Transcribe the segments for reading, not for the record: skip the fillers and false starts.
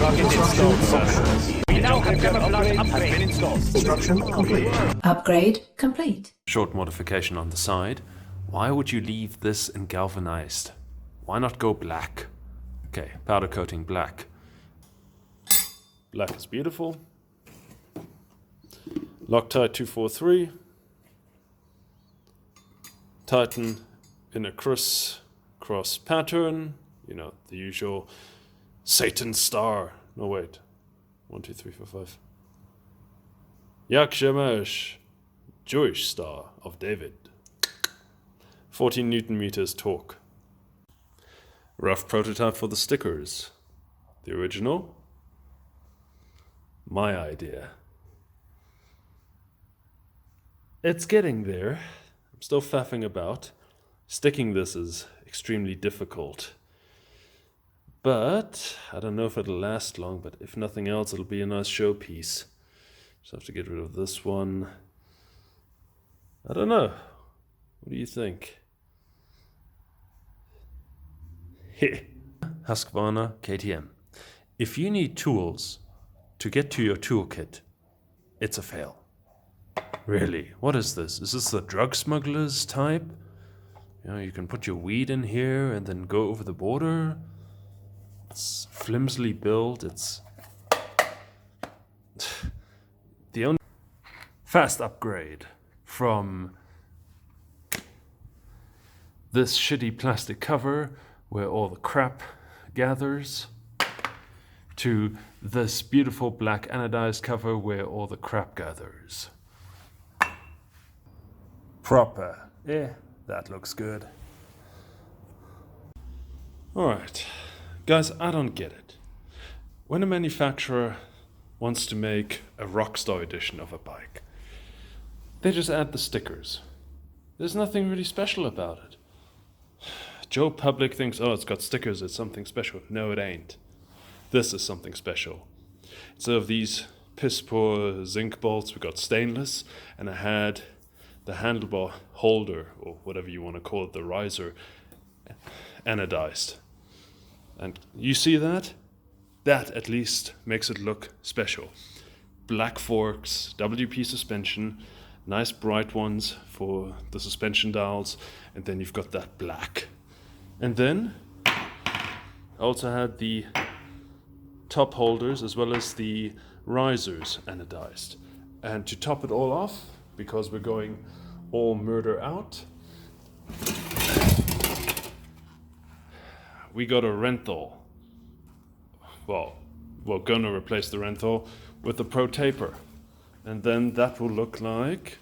Rocket installed, sir. We now have camouflage upgrade. Has been installed. Construction complete. Upgrade complete. Short modification on the side. Why would you leave this in galvanized? Why not go black? Okay, powder coating black. Black is beautiful. Loctite 243. Titan in a cross pattern. You know, the usual Satan star. No, wait. 1, 2, 3, 4, 5. Yak Shemesh, Jewish star of David. 14 Newton meters torque. Rough prototype for the stickers. The original. My idea. It's getting there. I'm still faffing about. Sticking this is extremely difficult. But I don't know if it'll last long, but if nothing else, it'll be a nice showpiece. Just have to get rid of this one. I don't know. What do you think? Husqvarna KTM. If you need tools to get to your toolkit, it's a fail. Really, what is this? Is this the drug smugglers type? You know, you can put your weed in here and then go over the border. It's flimsily built. It's the only fast upgrade from this shitty plastic cover where all the crap gathers to this beautiful black anodized cover where all the crap gathers. Proper. Yeah, that looks good. Alright. Guys, I don't get it. When a manufacturer wants to make a Rockstar Edition of a bike, they just add the stickers. There's nothing really special about it. Joe Public thinks, oh, it's got stickers, it's something special. No, it ain't. This is something special. Instead of these piss poor zinc bolts, we got stainless, and I had the handlebar holder, or whatever you want to call it, the riser, anodized. And you see that? That at least makes it look special. Black forks, WP suspension, nice bright ones for the suspension dials, and then you've got that black. And then I also had the top holders as well as the risers anodized. And to top it all off, because we're going all murder out, we got a Renthal. Well, we're gonna replace the Renthal with the Pro Taper. And then that will look like,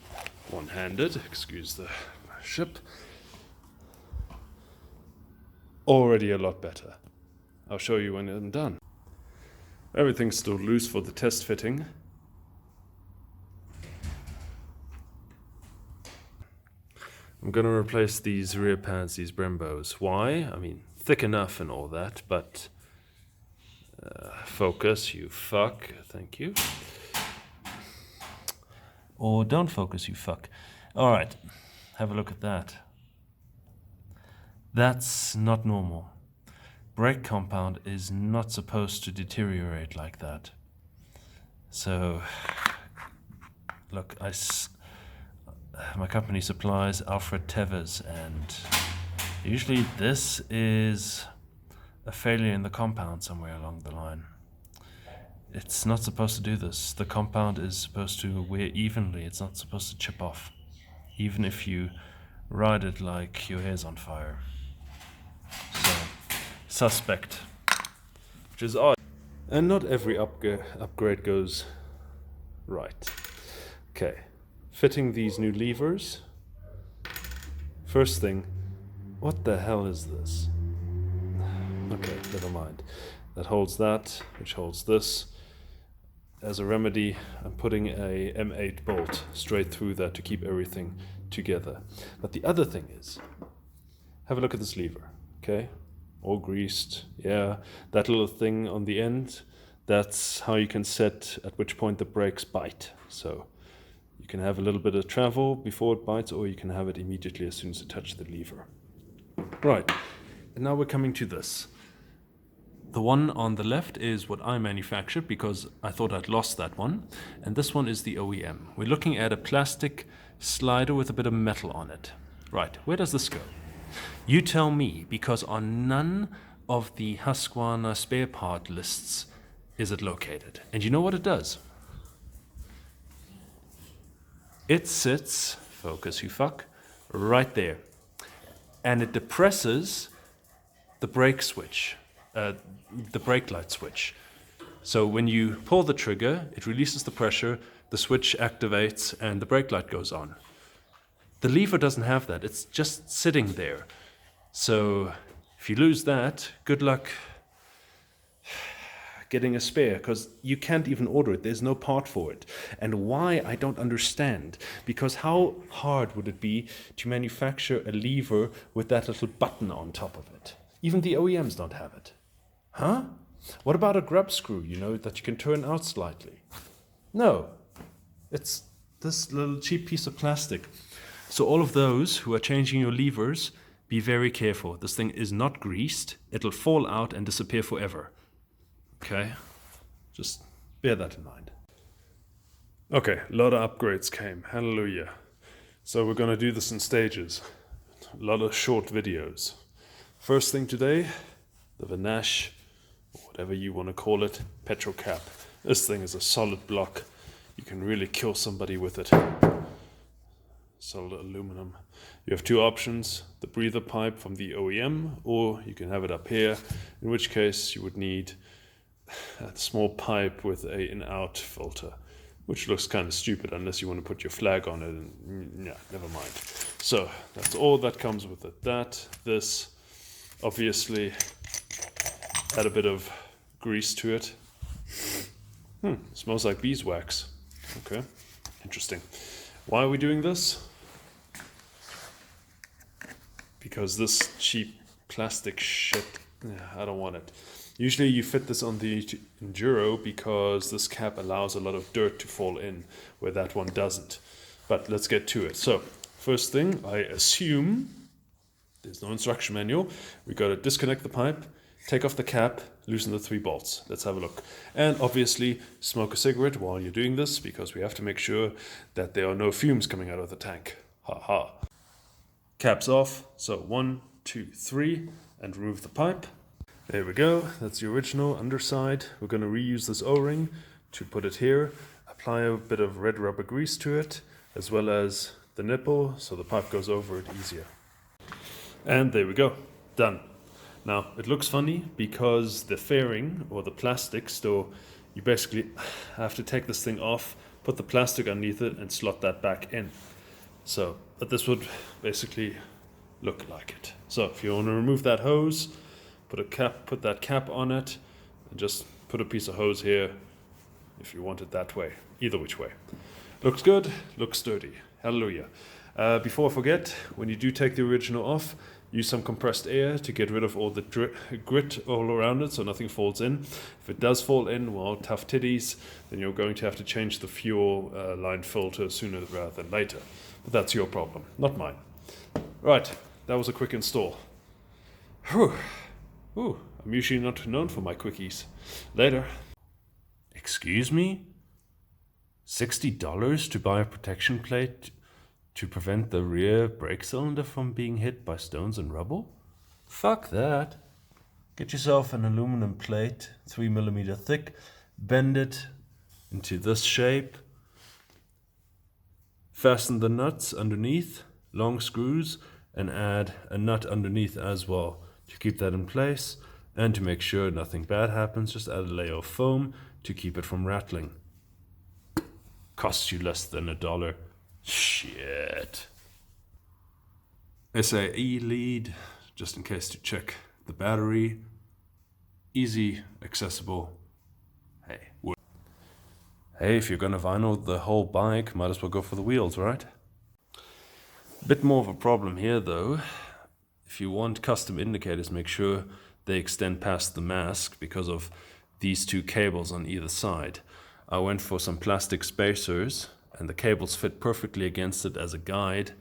one-handed, excuse the ship, already a lot better. I'll show you when I'm done. Everything's still loose for the test fitting. I'm gonna replace these rear pads, these Brembos. Why? I mean, thick enough and all that, but focus, you fuck. Thank you. Or don't focus, you fuck. All right, have a look at that. That's not normal. Brake compound is not supposed to deteriorate like that. So, look, my company supplies Alfred Tevez, and usually this is a failure in the compound somewhere along the line. It's not supposed to do this. The compound is supposed to wear evenly. It's not supposed to chip off, even if you ride it like your hair's on fire. So, suspect, which is odd. And not every upgrade goes right. Okay, fitting these new levers. First thing, what the hell is this? Okay, never mind. That holds that, which holds this. As a remedy, I'm putting a M8 bolt straight through that to keep everything together. But the other thing is, have a look at this lever, okay? All greased, yeah. That little thing on the end, that's how you can set at which point the brakes bite. So you can have a little bit of travel before it bites, or you can have it immediately as soon as you touch the lever. Right, and now we're coming to this. The one on the left is what I manufactured because I thought I'd lost that one. And this one is the OEM. We're looking at a plastic slider with a bit of metal on it. Right, where does this go? You tell me, because on none of the Husqvarna spare part lists is it located. And you know what it does? It sits, focus you fuck, right there. And it depresses the brake switch, the brake light switch. So when you pull the trigger, it releases the pressure, the switch activates, and the brake light goes on. The lever doesn't have that, it's just sitting there. So if you lose that, good luck getting a spare, because you can't even order it, there's no part for it. And why, I don't understand, because how hard would it be to manufacture a lever with that little button on top of it? Even the OEMs don't have it. Huh? What about a grub screw, you know, that you can turn out slightly? No, it's this little cheap piece of plastic. So all of those who are changing your levers, be very careful. This thing is not greased. It'll fall out and disappear forever. Okay? Just bear that in mind. Okay, a lot of upgrades came. Hallelujah. So we're going to do this in stages. A lot of short videos. First thing today, the Vanash, or whatever you want to call it, Petrol Cap. This thing is a solid block. You can really kill somebody with it. Solid aluminum. You have two options, the breather pipe from the OEM, or you can have it up here, in which case you would need a small pipe with an in-out filter, which looks kind of stupid unless you want to put your flag on it, and yeah, never mind. So that's all that comes with it. This, obviously, add a bit of grease to it. Smells like beeswax. Okay, interesting. Why are we doing this? Because this cheap plastic shit, I don't want it. Usually you fit this on the Enduro because this cap allows a lot of dirt to fall in where that one doesn't. But let's get to it. So first thing, I assume there's no instruction manual. We got to disconnect the pipe, take off the cap, loosen the 3 bolts. Let's have a look. And obviously smoke a cigarette while you're doing this because we have to make sure that there are no fumes coming out of the tank. Ha ha. Caps off. So 1, 2, 3, and remove the pipe. There we go. That's the original underside. We're going to reuse this O-ring to put it here. Apply a bit of red rubber grease to it, as well as the nipple, so the pipe goes over it easier. And there we go. Done. Now, it looks funny because the fairing, or the plastic, so you basically have to take this thing off, put the plastic underneath it, and slot that back in. So, but this would basically look like it. So, if you want to remove that hose, put that cap on it, and just put a piece of hose here if you want it that way. Either which way. Looks good, looks sturdy. Hallelujah. Before I forget, when you do take the original off, use some compressed air to get rid of all the grit all around it so nothing falls in. If it does fall in, well, tough titties, then you're going to have to change the fuel line filter sooner rather than later. But that's your problem, not mine. Right, that was a quick install. Whew. Ooh, I'm usually not known for my quickies. Later. Excuse me? $60 to buy a protection plate to prevent the rear brake cylinder from being hit by stones and rubble? Fuck that. Get yourself an aluminum plate, 3mm thick, bend it into this shape, fasten the nuts underneath, long screws, and add a nut underneath as well. To keep that in place, and to make sure nothing bad happens, just add a layer of foam to keep it from rattling. Costs you less than $1. Shit. SAE lead, just in case to check the battery. Easy, accessible. Hey, if you're gonna vinyl the whole bike, might as well go for the wheels, right? Bit more of a problem here though. If you want custom indicators, make sure they extend past the mask because of these 2 cables on either side. I went for some plastic spacers and the cables fit perfectly against it as a guide,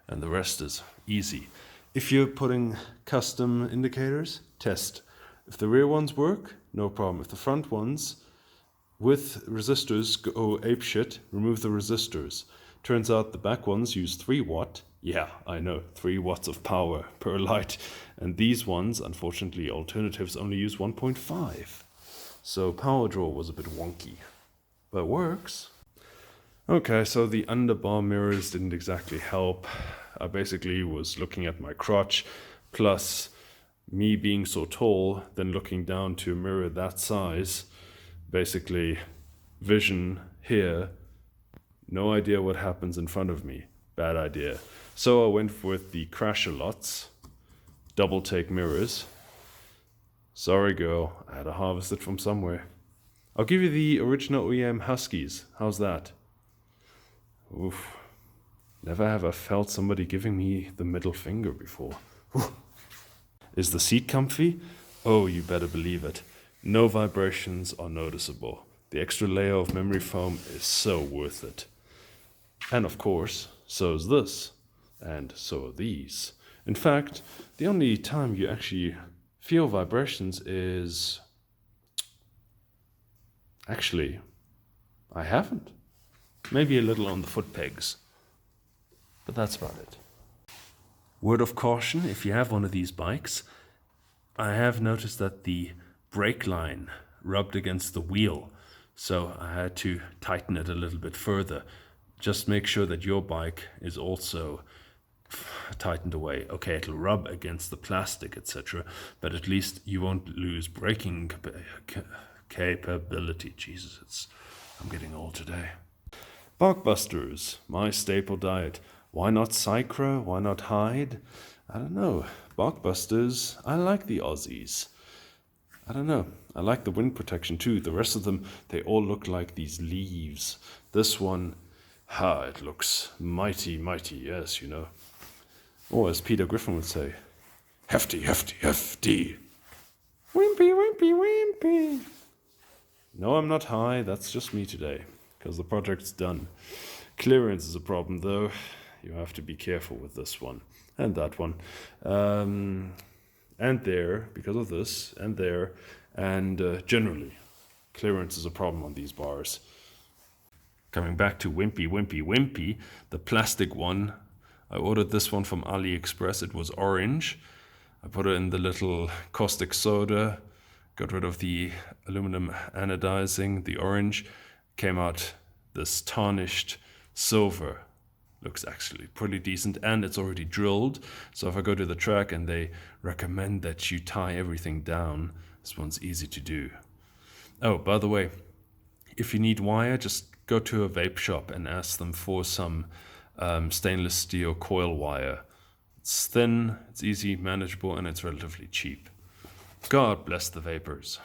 and the rest is easy. If you're putting custom indicators, test If the rear ones work, no problem. If the front ones with resistors go apeshit, remove the resistors. Turns out the back ones use 3 watt. Yeah, I know, 3 watts of power per light. And these ones, unfortunately, alternatives only use 1.5. So power draw was a bit wonky, but works. Okay, so the underbar mirrors didn't exactly help. I basically was looking at my crotch, plus me being so tall, then looking down to a mirror that size, basically vision here, no idea what happens in front of me. Bad idea. So I went with the Crash-A-Lots double take mirrors. Sorry girl, I had to harvest it from somewhere. I'll give you the original OEM Huskies. How's that? Oof. Never have I felt somebody giving me the middle finger before. Whew. Is the seat comfy? Oh, you better believe it. No vibrations are noticeable. The extra layer of memory foam is so worth it. And of course, so is this. And so are these. In fact, the only time you actually feel vibrations is... Actually, I haven't. Maybe a little on the foot pegs. But that's about it. Word of caution, if you have one of these bikes, I have noticed that the brake line rubbed against the wheel, so I had to tighten it a little bit further. Just make sure that your bike is also tightened away. Okay, it'll rub against the plastic, etc., but at least you won't lose braking capability. Jesus, I'm getting old today. Barkbusters, my staple diet. Why not Cycra? Why not Hyde? I don't know. Barkbusters, I like the Aussies. I don't know. I like the wind protection too. The rest of them, they all look like these leaves. This one, it looks mighty, mighty, yes, you know. Or as Peter Griffin would say, hefty, hefty, hefty. Wimpy, wimpy, wimpy. No, I'm not high. That's just me today, because the project's done. Clearance is a problem, though. You have to be careful with this one and that one. And there, because of this, and there. And generally, clearance is a problem on these bars. Coming back to Wimpy, Wimpy, Wimpy, the plastic one. I ordered this one from AliExpress. It was orange. I put it in the little caustic soda, got rid of the aluminum anodizing, the orange. Came out this tarnished silver. Looks actually pretty decent, and it's already drilled. So if I go to the track and they recommend that you tie everything down, this one's easy to do. Oh, by the way, if you need wire, just go to a vape shop and ask them for some stainless steel coil wire. It's thin, it's easy, manageable, and it's relatively cheap. God bless the vapors.